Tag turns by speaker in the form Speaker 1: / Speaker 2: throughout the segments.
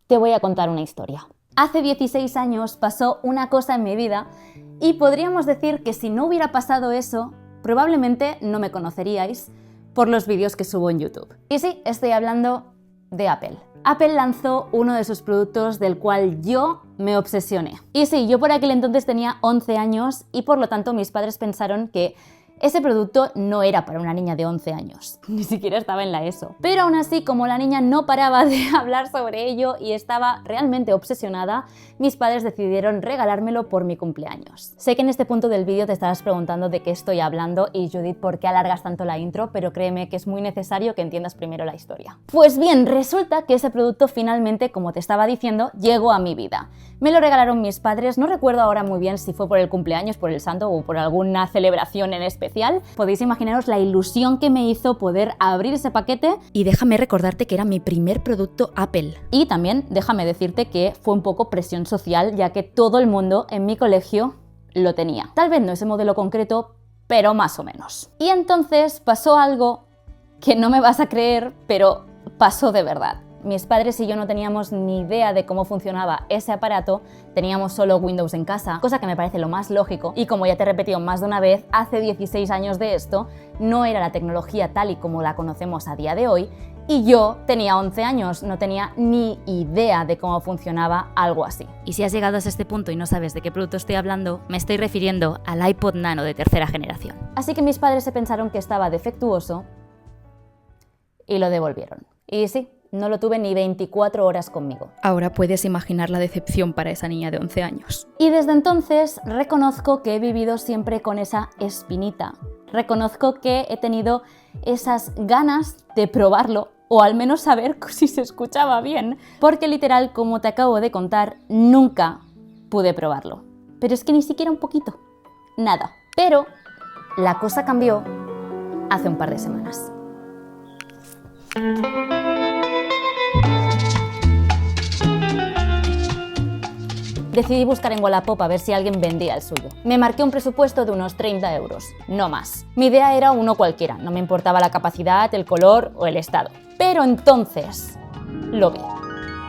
Speaker 1: Te voy a contar una historia. Hace 16 años pasó una cosa en mi vida y podríamos decir que si no hubiera pasado eso, probablemente no me conoceríais por los vídeos que subo en YouTube. Y sí, estoy hablando de Apple. Apple lanzó uno de sus productos del cual yo me obsesioné. Y sí, yo por aquel entonces tenía 11 años y por lo tanto mis padres pensaron que ese producto no era para una niña de 11 años, ni siquiera estaba en la ESO. Pero aún así, como la niña no paraba de hablar sobre ello y estaba realmente obsesionada, mis padres decidieron regalármelo por mi cumpleaños. Sé que en este punto del vídeo te estarás preguntando de qué estoy hablando y Judith, ¿por qué alargas tanto la intro? Pero créeme que es muy necesario que entiendas primero la historia. Pues bien, resulta que ese producto finalmente, como te estaba diciendo, llegó a mi vida. Me lo regalaron mis padres, no recuerdo ahora muy bien si fue por el cumpleaños, por el santo o por alguna celebración en especial. Podéis imaginaros la ilusión que me hizo poder abrir ese paquete y déjame recordarte que era mi primer producto Apple. Y también déjame decirte que fue un poco presión social, ya que todo el mundo en mi colegio lo tenía. Tal vez no ese modelo concreto, pero más o menos. Y entonces pasó algo que no me vas a creer, pero pasó de verdad. Mis padres y yo no teníamos ni idea de cómo funcionaba ese aparato, teníamos solo Windows en casa, cosa que me parece lo más lógico, y como ya te he repetido más de una vez, hace 16 años de esto, no era la tecnología tal y como la conocemos a día de hoy, y yo tenía 11 años, no tenía ni idea de cómo funcionaba algo así. Y si has llegado hasta este punto y no sabes de qué producto estoy hablando, me estoy refiriendo al iPod Nano de tercera generación. Así que mis padres se pensaron que estaba defectuoso y lo devolvieron. Y sí, no lo tuve ni 24 horas conmigo.
Speaker 2: Ahora puedes imaginar la decepción para esa niña de 11 años.
Speaker 1: Y desde entonces reconozco que he vivido siempre con esa espinita. Reconozco que he tenido esas ganas de probarlo, o al menos saber si se escuchaba bien, porque literal, como te acabo de contar, nunca pude probarlo. Pero es que ni siquiera un poquito. Nada. Pero la cosa cambió hace un par de semanas. Decidí buscar en Wallapop a ver si alguien vendía el suyo. Me marqué un presupuesto de unos 30 euros, no más. Mi idea era uno cualquiera, no me importaba la capacidad, el color o el estado. Pero entonces lo vi.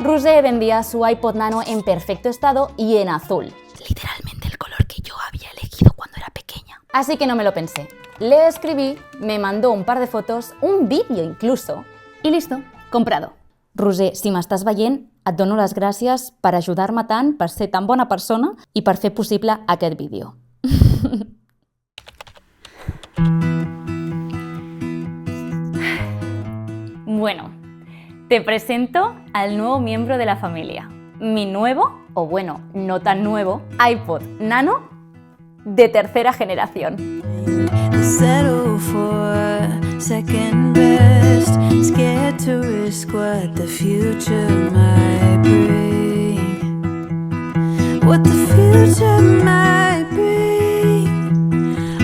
Speaker 1: Roger vendía su iPod Nano en perfecto estado y en azul. Literalmente el color que yo había elegido cuando era pequeña. Así que no me lo pensé. Le escribí, me mandó un par de fotos, un vídeo incluso, y listo, comprado. Roger, si m'estàs veient, et dono les gràcies per ajudar-me tant, per ser tan bona persona i per fer possible aquest vídeo. Bueno, te presento al nuevo miembro de la familia. Mi nuevo, o bueno, no tan nuevo, iPod Nano de tercera generación. Second best, scared to risk what the future might bring. What the future might bring.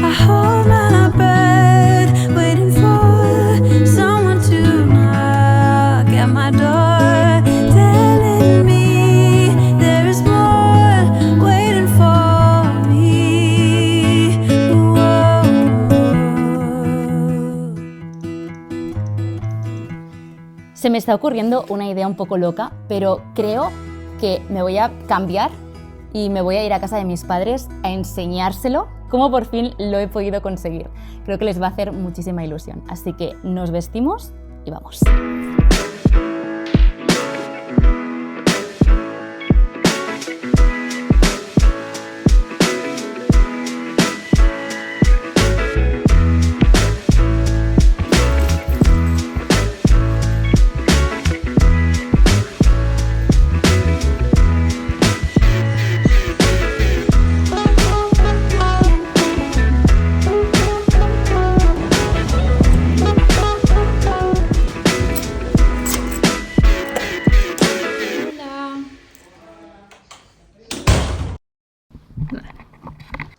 Speaker 1: I hold my breath, waiting for someone to knock at my door, telling me there is more waiting for me. Whoa. Se me está ocurriendo una idea un poco loca, pero creo que me voy a cambiar y me voy a ir a casa de mis padres a enseñárselo cómo por fin lo he podido conseguir. Creo que les va a hacer muchísima ilusión. Así que nos vestimos y vamos.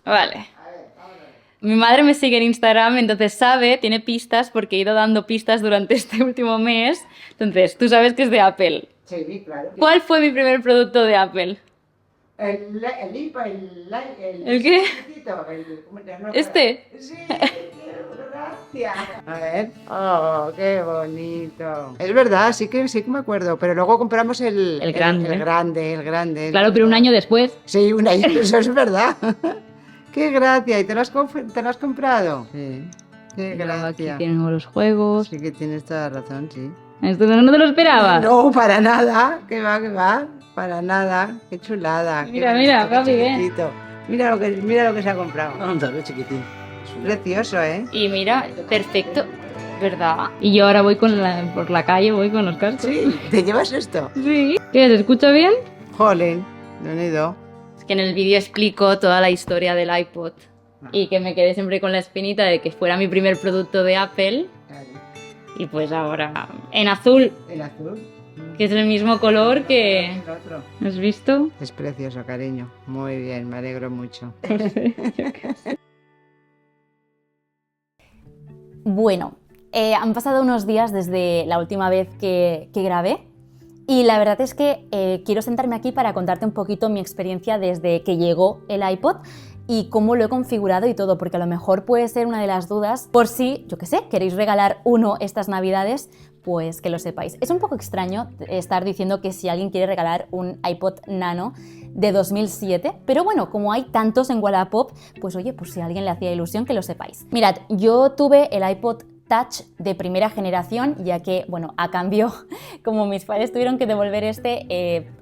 Speaker 1: Vale. Mi madre me sigue en Instagram, entonces sabe, tiene pistas, porque he ido dando pistas durante este último mes. Entonces, tú sabes que es de Apple.
Speaker 3: Sí, claro.
Speaker 1: ¿Cuál fue mi primer producto de Apple?
Speaker 3: ¿El
Speaker 1: qué?
Speaker 3: ¿Este?
Speaker 1: ¿Este?
Speaker 3: Sí, gracias. A ver. Oh, qué bonito. Es verdad, sí que me acuerdo. Pero luego compramos el
Speaker 2: grande.
Speaker 3: El grande.
Speaker 2: Claro, pero un año después.
Speaker 3: Sí, un año, eso es verdad. Qué gracia. ¿Y te lo has comprado? Sí. Qué
Speaker 2: Y luego aquí
Speaker 3: gracia.
Speaker 2: tenemos los juegos.
Speaker 3: Sí que tienes toda la razón, sí.
Speaker 2: Esto no te lo esperabas.
Speaker 3: No, para nada. Que va. Para nada. Qué chulada.
Speaker 2: Mira,
Speaker 3: qué
Speaker 2: mira,
Speaker 3: bonito, qué
Speaker 2: papi, ¿eh?
Speaker 3: chiquitito. Mira lo que se ha comprado.
Speaker 4: Anda, ve chiquitín.
Speaker 3: Precioso, ¿eh?
Speaker 2: Y mira, perfecto, ¿verdad? Y yo ahora voy por la calle, voy con los cascos.
Speaker 3: Sí, ¿te llevas esto?
Speaker 2: Sí. ¿Qué? ¿Se escucha bien?
Speaker 3: Jolín, no he ido.
Speaker 2: Es que en el vídeo explico toda la historia del iPod y que me quedé siempre con la espinita de que fuera mi primer producto de Apple y pues ahora en azul,
Speaker 3: El azul.
Speaker 2: que es el mismo color que...
Speaker 3: El otro.
Speaker 2: ¿Has visto?
Speaker 3: Es precioso, cariño. Muy bien, me alegro mucho.
Speaker 1: Bueno, han pasado unos días desde la última vez que grabé y la verdad es que quiero sentarme aquí para contarte un poquito mi experiencia desde que llegó el iPod y cómo lo he configurado y todo, porque a lo mejor puede ser una de las dudas por si, yo qué sé, queréis regalar uno estas navidades, pues que lo sepáis. Es un poco extraño estar diciendo que si alguien quiere regalar un iPod Nano de 2007, pero bueno, como hay tantos en Wallapop, pues oye, pues si a alguien le hacía ilusión, que lo sepáis. Mirad, yo tuve el iPod Touch de primera generación, ya que, bueno, a cambio, como mis padres tuvieron que devolver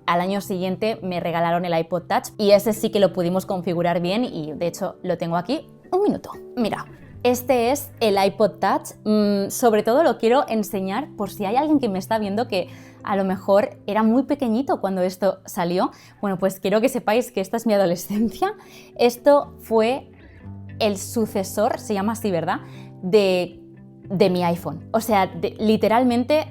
Speaker 1: al año siguiente me regalaron el iPod Touch y ese sí que lo pudimos configurar bien y de hecho lo tengo aquí. Un minuto, mira. Este es el iPod Touch, sobre todo lo quiero enseñar por si hay alguien que me está viendo que a lo mejor era muy pequeñito cuando esto salió. Bueno, pues quiero que sepáis que esta es mi adolescencia. Esto fue el sucesor, se llama así, ¿verdad?, de mi iPhone. O sea, literalmente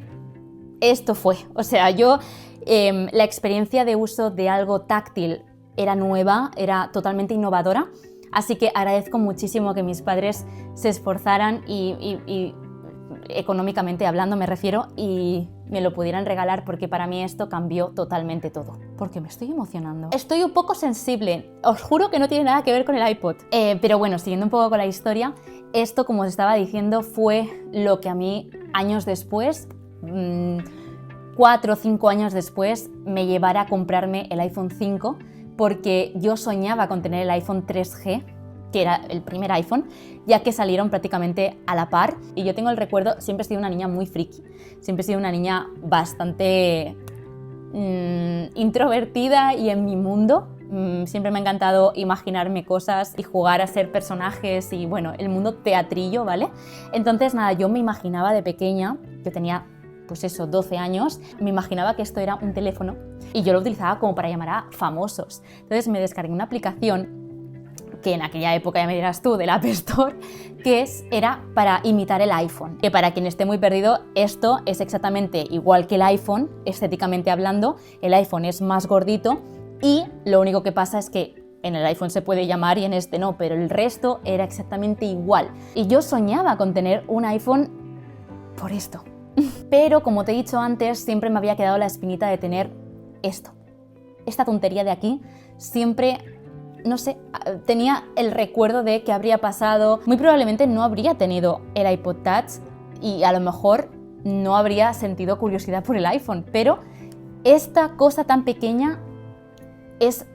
Speaker 1: esto fue. O sea, la experiencia de uso de algo táctil era nueva, era totalmente innovadora. Así que agradezco muchísimo que mis padres se esforzaran y económicamente hablando me refiero, y me lo pudieran regalar porque para mí esto cambió totalmente todo. Porque me estoy emocionando. Estoy un poco sensible, os juro que no tiene nada que ver con el iPod. Pero bueno, siguiendo un poco con la historia, esto, como os estaba diciendo, fue lo que a mí años después, 4 o 5 años después, me llevara a comprarme el iPhone 5, porque yo soñaba con tener el iPhone 3G, que era el primer iPhone, ya que salieron prácticamente a la par. Y yo tengo el recuerdo, siempre he sido una niña muy friki, siempre he sido una niña bastante introvertida y en mi mundo. Siempre me ha encantado imaginarme cosas y jugar a ser personajes y bueno, el mundo teatrillo, ¿vale? Entonces nada, yo me imaginaba de pequeña, yo tenía pues eso, 12 años, me imaginaba que esto era un teléfono y yo lo utilizaba como para llamar a famosos. Entonces me descargué una aplicación que en aquella época, ya me dirás tú, del App Store, que era para imitar el iPhone. Que para quien esté muy perdido, esto es exactamente igual que el iPhone, estéticamente hablando. El iPhone es más gordito y lo único que pasa es que en el iPhone se puede llamar y en este no, pero el resto era exactamente igual. Y yo soñaba con tener un iPhone por esto. Pero como te he dicho antes, siempre me había quedado la espinita de tener esto. Esta tontería de aquí siempre, no sé, tenía el recuerdo de que habría pasado. Muy probablemente no habría tenido el iPod Touch y a lo mejor no habría sentido curiosidad por el iPhone, pero esta cosa tan pequeña es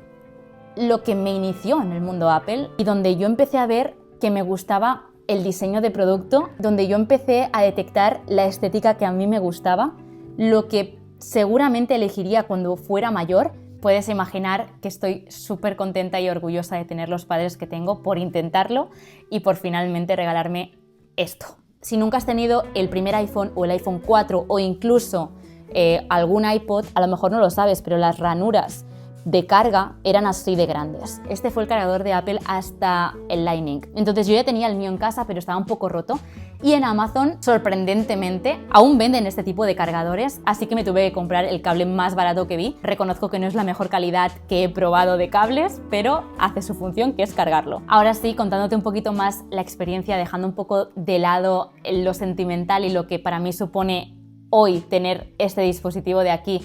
Speaker 1: lo que me inició en el mundo Apple y donde yo empecé a ver que me gustaba el diseño de producto, donde yo empecé a detectar la estética que a mí me gustaba, lo que seguramente elegiría cuando fuera mayor. Puedes imaginar que estoy súper contenta y orgullosa de tener los padres que tengo por intentarlo y por finalmente regalarme esto. Si nunca has tenido el primer iPhone o el iPhone 4 o incluso algún iPod, a lo mejor no lo sabes, pero las ranuras de carga eran así de grandes. Este fue el cargador de Apple hasta el Lightning. Entonces yo ya tenía el mío en casa, pero estaba un poco roto. Y en Amazon, sorprendentemente, aún venden este tipo de cargadores, así que me tuve que comprar el cable más barato que vi. Reconozco que no es la mejor calidad que he probado de cables, pero hace su función, que es cargarlo. Ahora sí, contándote un poquito más la experiencia, dejando un poco de lado lo sentimental y lo que para mí supone hoy tener este dispositivo de aquí,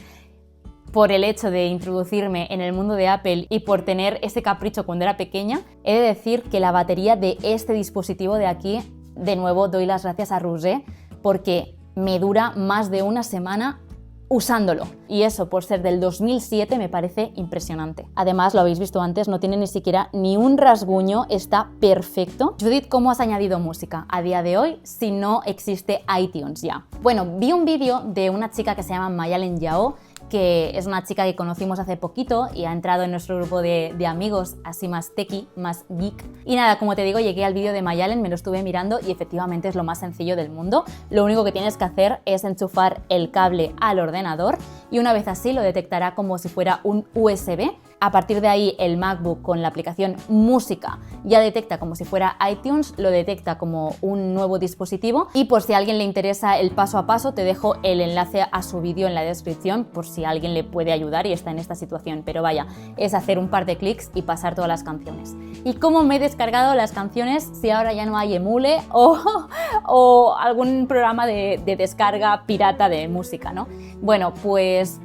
Speaker 1: por el hecho de introducirme en el mundo de Apple y por tener ese capricho cuando era pequeña, he de decir que la batería de este dispositivo de aquí de nuevo doy las gracias a Roger porque me dura más de una semana usándolo. Y eso, por ser del 2007, me parece impresionante. Además, lo habéis visto antes, no tiene ni siquiera ni un rasguño, está perfecto. Judith, ¿cómo has añadido música a día de hoy si no existe iTunes ya? Bueno, vi un vídeo de una chica que se llama Mayalen Yao, que es una chica que conocimos hace poquito y ha entrado en nuestro grupo de amigos, así más techie, más geek. Y nada, como te digo, llegué al vídeo de Mayalen, me lo estuve mirando y efectivamente es lo más sencillo del mundo. Lo único que tienes que hacer es enchufar el cable al ordenador y una vez así lo detectará como si fuera un USB. A partir de ahí el MacBook con la aplicación Música ya detecta como si fuera iTunes, lo detecta como un nuevo dispositivo y por si a alguien le interesa el paso a paso te dejo el enlace a su vídeo en la descripción por si a alguien le puede ayudar y está en esta situación, pero vaya, es hacer un par de clics y pasar todas las canciones. ¿Y cómo me he descargado las canciones si ahora ya no hay Emule o algún programa de descarga pirata de música, ¿no? Bueno, pues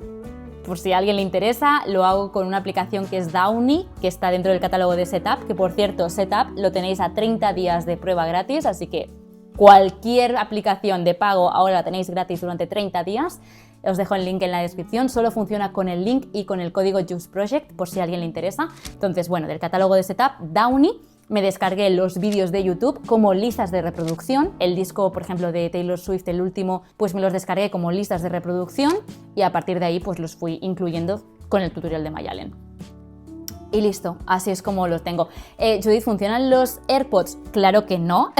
Speaker 1: por si a alguien le interesa, lo hago con una aplicación que es Downy, que está dentro del catálogo de Setup, que por cierto, Setup lo tenéis a 30 días de prueba gratis, así que cualquier aplicación de pago ahora la tenéis gratis durante 30 días. Os dejo el link en la descripción, solo funciona con el link y con el código Juice Project, por si a alguien le interesa. Entonces, bueno, del catálogo de Setup, Downy, me descargué los vídeos de YouTube como listas de reproducción. El disco, por ejemplo, de Taylor Swift, el último, pues me los descargué como listas de reproducción y a partir de ahí pues los fui incluyendo con el tutorial de Mayalen. Y listo, así es como los tengo. Judith, ¿funcionan los AirPods? Claro que no.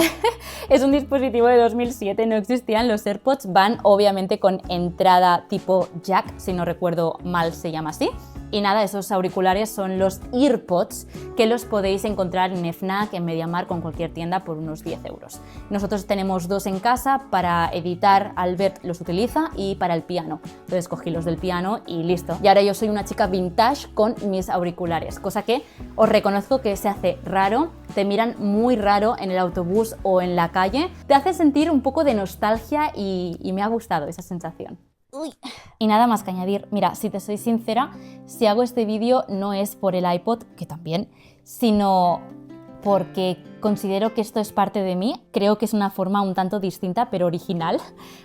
Speaker 1: Es un dispositivo de 2007, no existían los AirPods. Van obviamente con entrada tipo jack, si no recuerdo mal se llama así. Y nada, esos auriculares son los EarPods que los podéis encontrar en Fnac, en MediaMarkt, con cualquier tienda por unos 10 euros. Nosotros tenemos dos en casa, para editar Albert los utiliza y para el piano. Entonces cogí los del piano y listo. Y ahora yo soy una chica vintage con mis auriculares, cosa que os reconozco que se hace raro, te miran muy raro en el autobús o en la calle, te hace sentir un poco de nostalgia y me ha gustado esa sensación. Uy. Y nada más que añadir, mira, si te soy sincera, si hago este vídeo no es por el iPod, que también, sino porque considero que esto es parte de mí. Creo que es una forma un tanto distinta pero original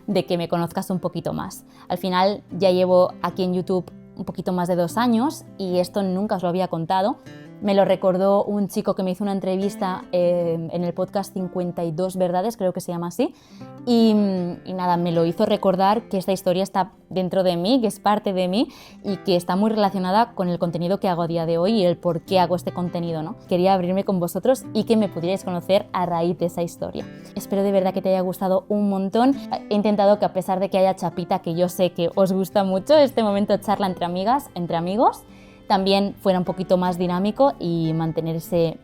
Speaker 1: de que me conozcas un poquito más. Al final ya llevo aquí en YouTube un poquito más de 2 años y esto nunca os lo había contado. Me lo recordó un chico que me hizo una entrevista en el podcast 52 Verdades, creo que se llama así, y nada, me lo hizo recordar que esta historia está dentro de mí, que es parte de mí y que está muy relacionada con el contenido que hago a día de hoy y el por qué hago este contenido, ¿no? Quería abrirme con vosotros y que me pudierais conocer a raíz de esa historia. Espero de verdad que te haya gustado un montón. He intentado que a pesar de que haya chapita, que yo sé que os gusta mucho, este momento de charla entre amigas, entre amigos, también fuera un poquito más dinámico y mantener ese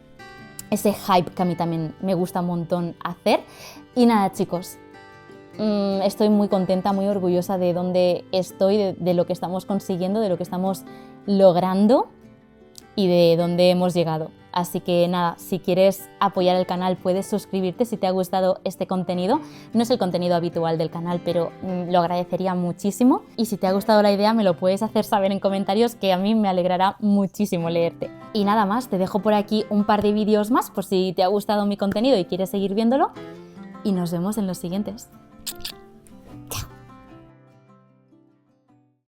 Speaker 1: hype que a mí también me gusta un montón hacer. Y nada, chicos, estoy muy contenta, muy orgullosa de dónde estoy, de lo que estamos consiguiendo, de lo que estamos logrando y de dónde hemos llegado. Así que nada, si quieres apoyar el canal puedes suscribirte si te ha gustado este contenido. No es el contenido habitual del canal, pero lo agradecería muchísimo. Y si te ha gustado la idea me lo puedes hacer saber en comentarios, que a mí me alegrará muchísimo leerte. Y nada más, te dejo por aquí un par de vídeos más por si te ha gustado mi contenido y quieres seguir viéndolo. Y nos vemos en los siguientes.